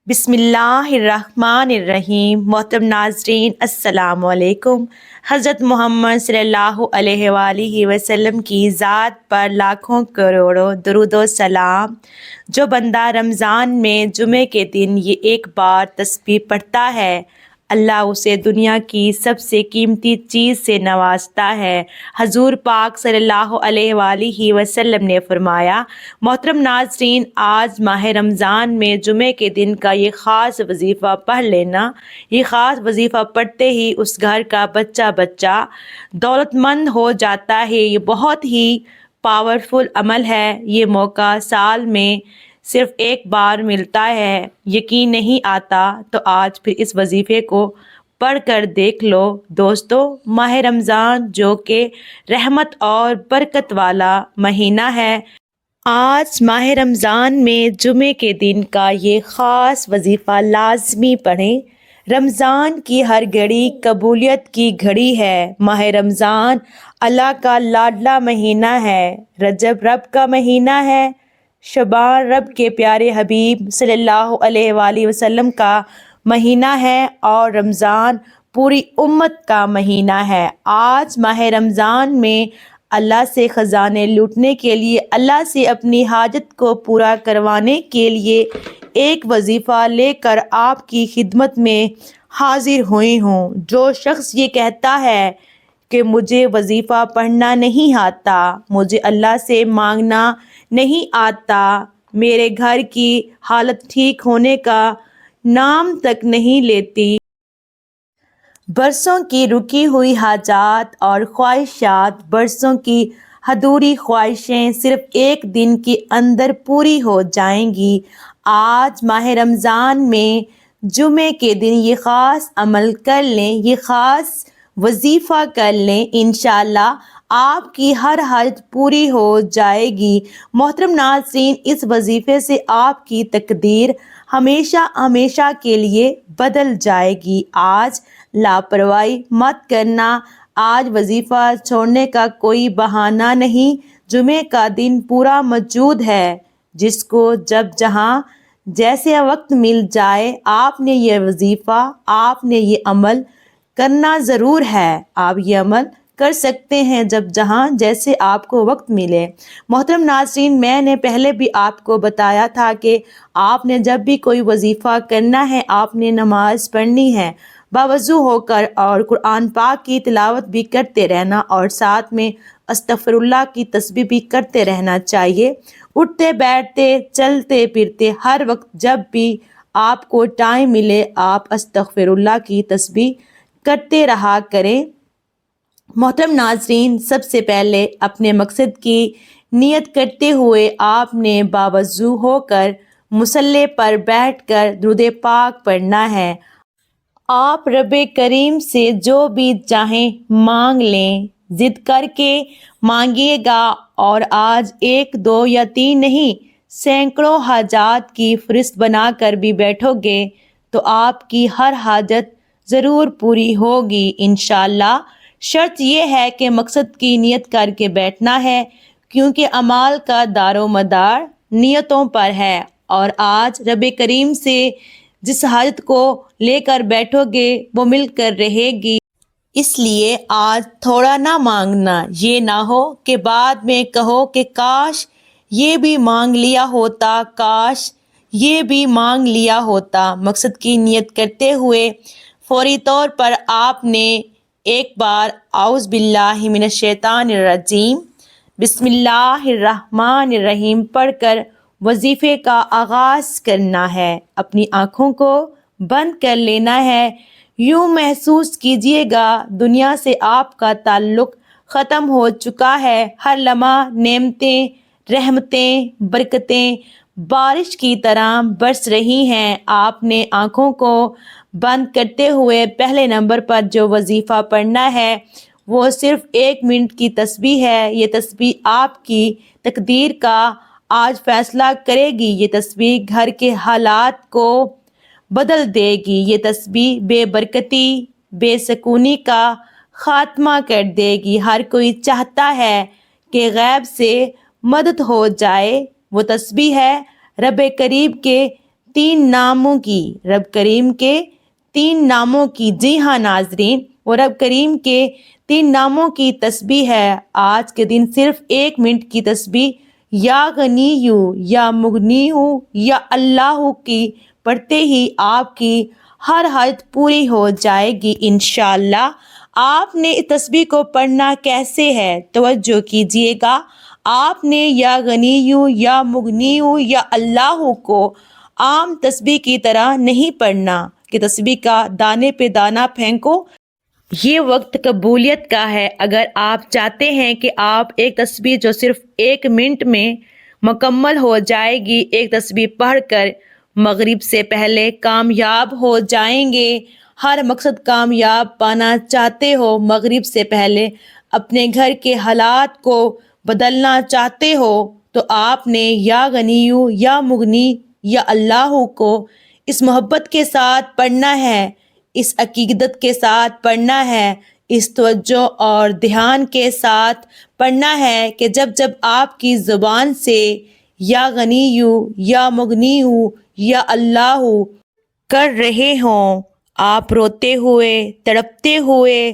بسم اللہ الرحمن الرحیم۔ محترم ناظرین السلام علیکم۔ حضرت محمد صلی اللہ علیہ وآلہ وسلم کی ذات پر لاکھوں کروڑوں درود و سلام۔ جو بندہ رمضان میں جمعے کے دن یہ ایک بار تسبیح پڑھتا ہے، اللہ اسے دنیا کی سب سے قیمتی چیز سے نوازتا ہے۔ حضور پاک صلی اللہ علیہ وآلہ وسلم نے فرمایا، محترم ناظرین، آج ماہ رمضان میں جمعے کے دن کا یہ خاص وظیفہ پڑھ لینا۔ یہ خاص وظیفہ پڑھتے ہی اس گھر کا بچہ دولت مند ہو جاتا ہے۔ یہ بہت ہی پاورفل عمل ہے۔ یہ موقع سال میں صرف ایک بار ملتا ہے۔ یقین نہیں آتا تو آج پھر اس وظیفے کو پڑھ کر دیکھ لو۔ دوستو، ماہ رمضان جو کہ رحمت اور برکت والا مہینہ ہے، آج ماہ رمضان میں جمعے کے دن کا یہ خاص وظیفہ لازمی پڑھیں۔ رمضان کی ہر گھڑی قبولیت کی گھڑی ہے۔ ماہ رمضان اللہ کا لاڈلا مہینہ ہے۔ رجب رب کا مہینہ ہے۔ شعبان رب کے پیارے حبیب صلی اللہ علیہ وآلہ وسلم کا مہینہ ہے، اور رمضان پوری امت کا مہینہ ہے۔ آج ماہ رمضان میں اللہ سے خزانے لوٹنے کے لیے، اللہ سے اپنی حاجت کو پورا کروانے کے لیے ایک وظیفہ لے کر آپ کی خدمت میں حاضر ہوئی ہوں۔ جو شخص یہ کہتا ہے کہ مجھے وظیفہ پڑھنا نہیں آتا، مجھے اللہ سے مانگنا نہیں آتا، میرے گھر کی حالت ٹھیک ہونے کا نام تک نہیں لیتی، برسوں کی رکی ہوئی حاجات اور خواہشات، برسوں کی ادھوری خواہشیں صرف ایک دن کے اندر پوری ہو جائیں گی۔ آج ماہ رمضان میں جمعے کے دن یہ خاص عمل کر لیں، یہ خاص وظیفہ کر لیں، انشاءاللہ آپ کی ہر حاجت پوری ہو جائے گی۔ محترم ناظرین، اس وظیفے سے آپ کی تقدیر ہمیشہ ہمیشہ کے لیے بدل جائے گی۔ آج لاپرواہی مت کرنا، آج وظیفہ چھوڑنے کا کوئی بہانہ نہیں۔ جمعے کا دن پورا موجود ہے، جس کو جب جہاں جیسے وقت مل جائے، آپ نے یہ وظیفہ، آپ نے یہ عمل کرنا ضرور ہے۔ آپ یہ عمل کر سکتے ہیں جب جہاں جیسے آپ کو وقت ملے۔ محترم ناظرین، میں نے پہلے بھی آپ کو بتایا تھا کہ آپ نے جب بھی کوئی وظیفہ کرنا ہے، آپ نے نماز پڑھنی ہے باوضو ہو کر، اور قرآن پاک کی تلاوت بھی کرتے رہنا، اور ساتھ میں استغفر اللہ کی تسبیح بھی کرتے رہنا چاہیے۔ اٹھتے بیٹھتے چلتے پھرتے ہر وقت جب بھی آپ کو ٹائم ملے، آپ استغفر اللہ کی تسبیح کرتے رہا کریں۔ محترم ناظرین، سب سے پہلے اپنے مقصد کی نیت کرتے ہوئے آپ نے باوضو ہو کر مصلی پر بیٹھ کر درود پاک پڑھنا ہے۔ آپ رب کریم سے جو بھی چاہیں مانگ لیں، ضد کر کے مانگیے گا، اور آج ایک دو یا تین نہیں، سینکڑوں حاجات کی فہرست بنا کر بھی بیٹھو گے تو آپ کی ہر حاجت ضرور پوری ہوگی انشاءاللہ۔ شرط یہ ہے کہ مقصد کی نیت کر کے بیٹھنا ہے، کیونکہ اعمال کا دار و مدار نیتوں پر ہے، اور آج رب کریم سے جس حاجت کو لے کر بیٹھو گے وہ مل کر رہے گی۔ اس لیے آج تھوڑا نہ مانگنا، یہ نہ ہو کہ بعد میں کہو کہ کاش یہ بھی مانگ لیا ہوتا، کاش یہ بھی مانگ لیا ہوتا۔ مقصد کی نیت کرتے ہوئے فوری طور پر آپ نے ایک بار اعوذ باللہ من الشیطان الرجیم، بسم اللہ الرحمن الرحیم پڑھ کر وظیفے کا آغاز کرنا ہے۔ اپنی آنکھوں کو بند کر لینا ہے۔ یوں محسوس کیجیے گا دنیا سے آپ کا تعلق ختم ہو چکا ہے۔ ہر لمحہ نعمتیں، رحمتیں، برکتیں بارش کی طرح برس رہی ہیں۔ آپ نے آنکھوں کو بند کرتے ہوئے پہلے نمبر پر جو وظیفہ پڑھنا ہے وہ صرف 1 منٹ کی تسبیح ہے۔ یہ تسبیح آپ کی تقدیر کا آج فیصلہ کرے گی۔ یہ تسبیح گھر کے حالات کو بدل دے گی۔ یہ تسبیح بے برکتی، بے سکونی کا خاتمہ کر دے گی۔ ہر کوئی چاہتا ہے کہ غیب سے مدد ہو جائے۔ وہ تسبیح ہے رب کریم کے 3 ناموں کی، رب کریم کے 3 ناموں کی، جی ہاں ناظرین، وہ رب کریم کے 3 ناموں کی تسبیح ہے۔ آج کے دن صرف 1 منٹ کی تسبیح یا غنیو یا مغنیو یا اللہ کی پڑھتے ہی آپ کی ہر حاجت پوری ہو جائے گی انشاءاللہ۔ آپ نے اس تسبیح کو پڑھنا کیسے ہے؟ توجہ کیجئے گا۔ آپ نے یا غنیو یا مغنیو یا اللہ کو عام تسبیح کی طرح نہیں پڑھنا کہ تسبیح کا دانے پہ دانہ پھینکو۔ یہ وقت قبولیت کا ہے۔ اگر آپ چاہتے ہیں کہ آپ ایک تسبیح جو صرف 1 منٹ میں مکمل ہو جائے گی، ایک تسبیح پڑھ کر مغرب سے پہلے کامیاب ہو جائیں گے، ہر مقصد کامیاب پانا چاہتے ہو، مغرب سے پہلے اپنے گھر کے حالات کو بدلنا چاہتے ہو، تو آپ نے یا غنیو یا مغنی یا اللہ کو اس محبت کے ساتھ پڑھنا ہے، اس عقیدت کے ساتھ پڑھنا ہے، اس توجہ اور دھیان کے ساتھ پڑھنا ہے کہ جب جب آپ کی زبان سے یا غنیو یا مغنیو یا اللہ کر رہے ہوں، آپ روتے ہوئے، تڑپتے ہوئے،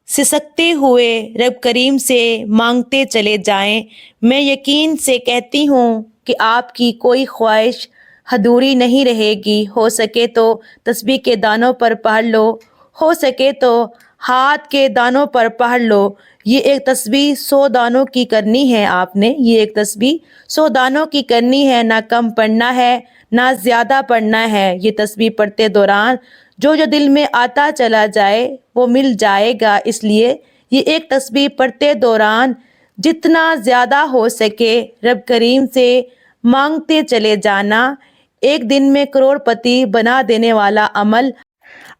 سسکتے ہوئے رب کریم سے مانگتے چلے جائیں۔ میں یقین سے کہتی ہوں کہ آپ کی کوئی خواہش ادھوری نہیں رہے گی۔ ہو سکے تو تسبیح کے دانوں پر پڑھ لو، ہو سکے تو ہاتھ کے دانوں پر پڑھ لو۔ یہ ایک تسبیح 100 دانوں کی کرنی ہے آپ نے، یہ ایک تسبیح 100 دانوں کی کرنی ہے، نہ کم پڑھنا ہے نہ زیادہ پڑھنا ہے۔ یہ تسبیح پڑھتے دوران جو دل میں آتا چلا جائے وہ مل جائے گا، اس لیے یہ ایک تسبیح پڑھتے دوران جتنا زیادہ ہو سکے رب کریم سے مانگتے چلے جانا۔ ایک دن میں کروڑ پتی بنا دینے والا عمل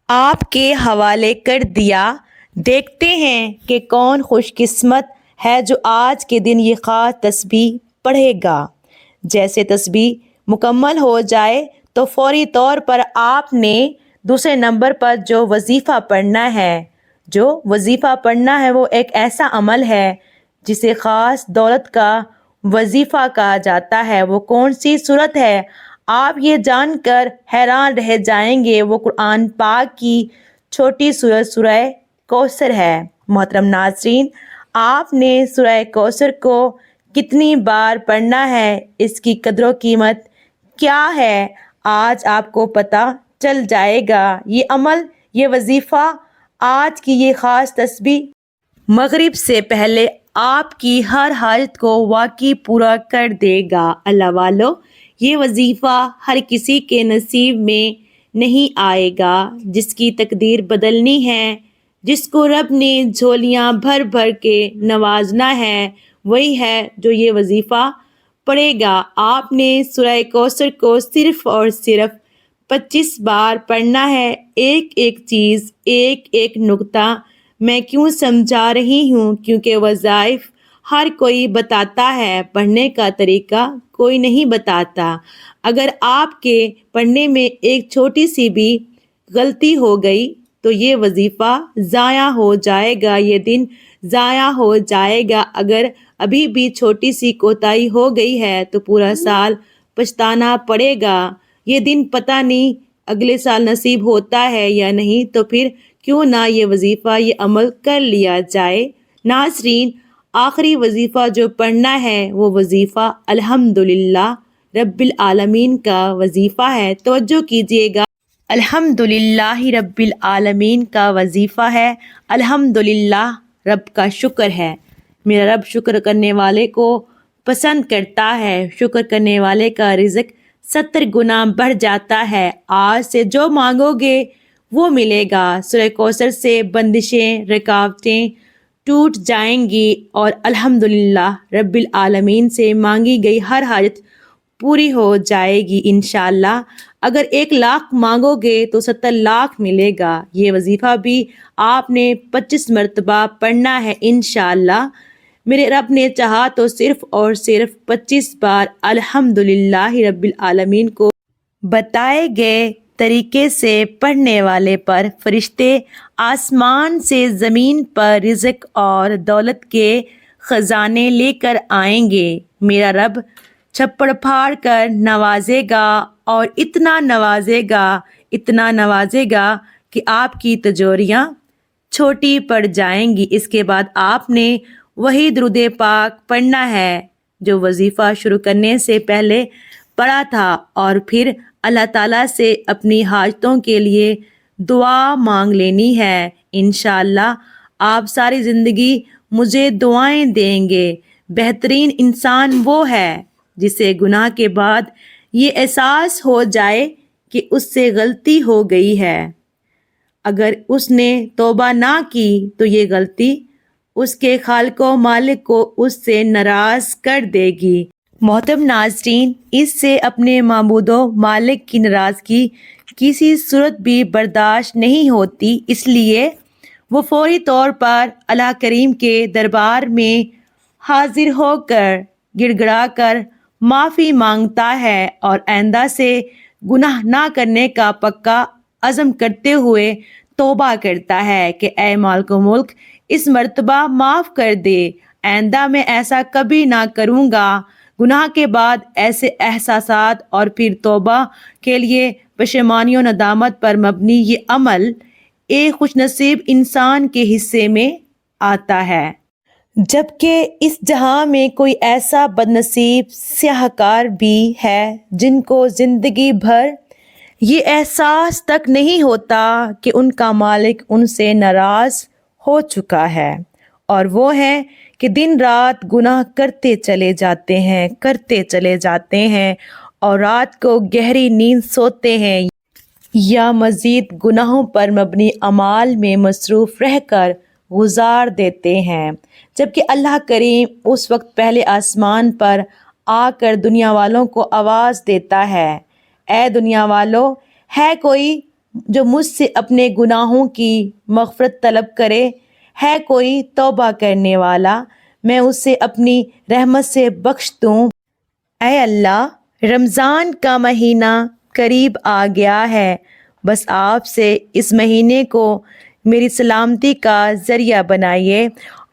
آپ کے حوالے کر دیا۔ دیکھتے ہیں کہ کون خوش قسمت ہے جو آج کے دن یہ خاص تسبیح پڑھے گا۔ جیسے تسبیح مکمل ہو جائے تو فوری طور پر آپ نے دوسرے نمبر پر جو وظیفہ پڑھنا ہے، وہ ایک ایسا عمل ہے جسے خاص دولت کا وظیفہ کہا جاتا ہے۔ وہ کون سی صورت ہے؟ آپ یہ جان کر حیران رہ جائیں گے، وہ قرآن پاک کی چھوٹی سورت سورہ کوثر ہے۔ محترم ناظرین، آپ نے سورہ کوثر کو کتنی بار پڑھنا ہے، اس کی قدر و قیمت کیا ہے، آج آپ کو پتہ چل جائے گا۔ یہ عمل، یہ وظیفہ، آج کی یہ خاص تسبیح مغرب سے پہلے آپ کی ہر حاجت کو واقعی پورا کر دے گا۔ اللہ والو، یہ وظیفہ ہر کسی کے نصیب میں نہیں آئے گا۔ جس کی تقدیر بدلنی ہے، جس کو رب نے جھولیاں بھر بھر کے نوازنا ہے، وہی ہے جو یہ وظیفہ پڑھے گا۔ آپ نے سورہ کوثر کو صرف اور صرف 25 بار پڑھنا ہے۔ ایک ایک چیز، ایک ایک نقطہ میں کیوں سمجھا رہی ہوں؟ کیونکہ وظائف ہر کوئی بتاتا ہے، پڑھنے کا طریقہ کوئی نہیں بتاتا۔ اگر آپ کے پڑھنے میں ایک چھوٹی سی بھی غلطی ہو گئی تو یہ وظیفہ ضائع ہو جائے گا، یہ دن ضائع ہو جائے گا۔ اگر ابھی بھی چھوٹی سی کوتاہی ہو گئی ہے تو پورا سال پچھتانا پڑے گا۔ یہ دن پتہ نہیں اگلے سال نصیب ہوتا ہے یا نہیں، تو پھر کیوں نہ یہ وظیفہ، یہ عمل کر لیا جائے۔ ناظرین، آخری وظیفہ جو پڑھنا ہے وہ وظیفہ الحمدللہ رب العالمین کا وظیفہ ہے۔ توجہ کیجئے گا، الحمدللہ رب العالمین کا وظیفہ ہے۔ الحمدللہ رب کا شکر ہے۔ میرا رب شکر کرنے والے کو پسند کرتا ہے، شکر کرنے والے کا رزق 70 گنا بڑھ جاتا ہے۔ آج سے جو مانگو گے وہ ملے گا۔ سورہ کوثر سے بندشیں، رکاوٹیں ٹوٹ جائیں گی اور الحمدللہ رب العالمین سے مانگی گئی ہر حاجت پوری ہو جائے گی انشاءاللہ۔ اگر 1 لاکھ مانگو گے تو 70 لاکھ ملے گا۔ یہ وظیفہ بھی آپ نے 25 مرتبہ پڑھنا ہے انشاءاللہ۔ میرے رب نے چاہا تو صرف اور صرف 25 بار الحمدللہ رب العالمین کو بتائے گئے طریقے سے پڑھنے والے پر فرشتے آسمان سے زمین پر رزق اور دولت کے خزانے لے کر آئیں گے۔ میرا رب چھپڑ پھاڑ کر نوازے گا اور اتنا نوازے گا کہ آپ کی تجوریاں چھوٹی پڑ جائیں گی۔ اس کے بعد آپ نے وہی درود پاک پڑھنا ہے جو وظیفہ شروع کرنے سے پہلے پڑھا تھا، اور پھر اللہ تعالیٰ سے اپنی حاجتوں کے لیے دعا مانگ لینی ہے۔ انشاءاللہ آپ ساری زندگی مجھے دعائیں دیں گے۔ بہترین انسان وہ ہے جسے گناہ کے بعد یہ احساس ہو جائے کہ اس سے غلطی ہو گئی ہے۔ اگر اس نے توبہ نہ کی تو یہ غلطی اس کے خالق و مالک کو اس سے ناراض کر دے گی۔ محترم ناظرین، اس سے اپنے معبود و مالک کی ناراضگی کسی صورت بھی برداشت نہیں ہوتی، اس لیے وہ فوری طور پر اللہ کریم کے دربار میں حاضر ہو کر گڑ گڑا کر معافی مانگتا ہے اور آئندہ سے گناہ نہ کرنے کا پکا عزم کرتے ہوئے توبہ کرتا ہے کہ اے مالک و ملک، اس مرتبہ معاف کر دے، آئندہ میں ایسا کبھی نہ کروں گا۔ گناہ کے بعد ایسے احساسات اور پھر توبہ کے لیے پشیمانی و ندامت پر مبنی یہ عمل ایک خوش نصیب انسان کے حصے میں آتا ہے، جبکہ اس جہاں میں کوئی ایسا بد نصیب سیاہکار بھی ہے جن کو زندگی بھر یہ احساس تک نہیں ہوتا کہ ان کا مالک ان سے ناراض ہو چکا ہے، اور وہ ہے کہ دن رات گناہ کرتے چلے جاتے ہیں اور رات کو گہری نیند سوتے ہیں یا مزید گناہوں پر مبنی اعمال میں مصروف رہ کر گزار دیتے ہیں، جبکہ اللہ کریم اس وقت پہلے آسمان پر آ کر دنیا والوں کو آواز دیتا ہے، اے دنیا والو، ہے کوئی جو مجھ سے اپنے گناہوں کی مغفرت طلب کرے؟ ہے کوئی توبہ کرنے والا؟ میں اسے اپنی رحمت سے بخش دوں۔ اے اللہ، رمضان کا مہینہ قریب آ گیا ہے، بس آپ سے اس مہینے کو میری سلامتی کا ذریعہ بنائیے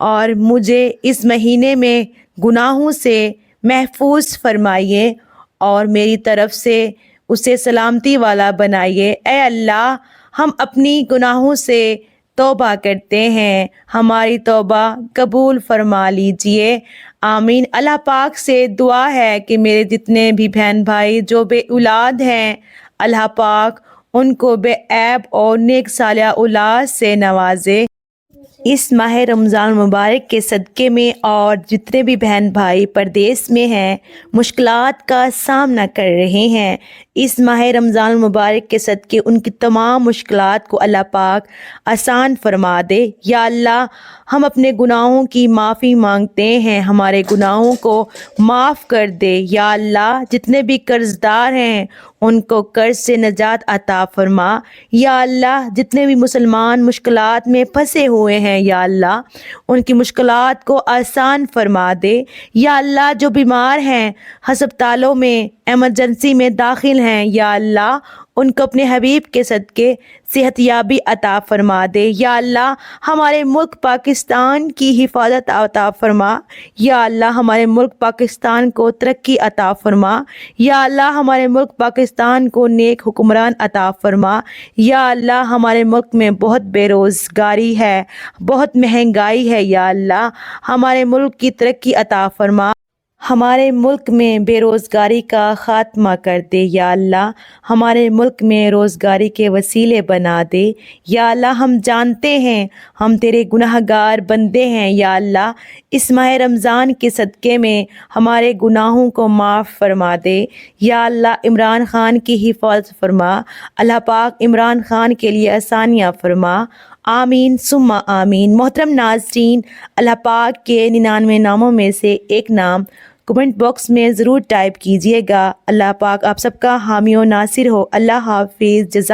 اور مجھے اس مہینے میں گناہوں سے محفوظ فرمائیے اور میری طرف سے اسے سلامتی والا بنائیے۔ اے اللہ، ہم اپنی گناہوں سے توبہ کرتے ہیں، ہماری توبہ قبول فرما لیجئے، آمین۔ اللہ پاک سے دعا ہے کہ میرے جتنے بھی بہن بھائی جو بے اولاد ہیں، اللہ پاک ان کو بے عیب اور نیک صالحہ اولاد سے نوازے۔ اس ماہ رمضان المبارک کے صدقے میں اور جتنے بھی بہن بھائی پردیس میں ہیں، مشکلات کا سامنا کر رہے ہیں، اس ماہ رمضان المبارک کے صدقے ان کی تمام مشکلات کو اللہ پاک آسان فرما دے۔ یا اللہ، ہم اپنے گناہوں کی معافی مانگتے ہیں، ہمارے گناہوں کو معاف کر دے۔ یا اللہ، جتنے بھی قرض دار ہیں ان کو قرض سے نجات عطا فرما۔ یا اللہ، جتنے بھی مسلمان مشکلات میں پھنسے ہوئے ہیں، یا اللہ ان کی مشکلات کو آسان فرما دے۔ یا اللہ، جو بیمار ہیں، ہسپتالوں میں ایمرجنسی میں داخل ہیں، یا اللہ ان کو اپنے حبیب کے صدقے صحت یابی عطا فرما دے۔ یا اللہ، ہمارے ملک پاکستان کی حفاظت عطا فرما۔ یا اللہ، ہمارے ملک پاکستان کو ترقی عطا فرما۔ یا اللہ، ہمارے ملک پاکستان کو نیک حکمران عطا فرما۔ یا اللہ، ہمارے ملک میں بہت بے روزگاری ہے، بہت مہنگائی ہے، یا اللہ ہمارے ملک کی ترقی عطا فرما، ہمارے ملک میں بے روزگاری کا خاتمہ کر دے۔ یا اللہ، ہمارے ملک میں روزگاری کے وسیلے بنا دے۔ یا اللہ، ہم جانتے ہیں ہم تیرے گناہ گار بندے ہیں، یا اللہ اس ماہ رمضان کے صدقے میں ہمارے گناہوں کو معاف فرما دے۔ یا اللہ، عمران خان کی حفاظت فرما، اللہ پاک عمران خان کے لیے آسانیاں فرما، آمین ثم آمین۔ محترم ناظرین، اللہ پاک کے 99 ناموں میں سے ایک نام کمنٹ باکس میں ضرور ٹائپ کیجیے گا۔ اللہ پاک آپ سب کا حامی و ناصر ہو۔ اللہ حافظ۔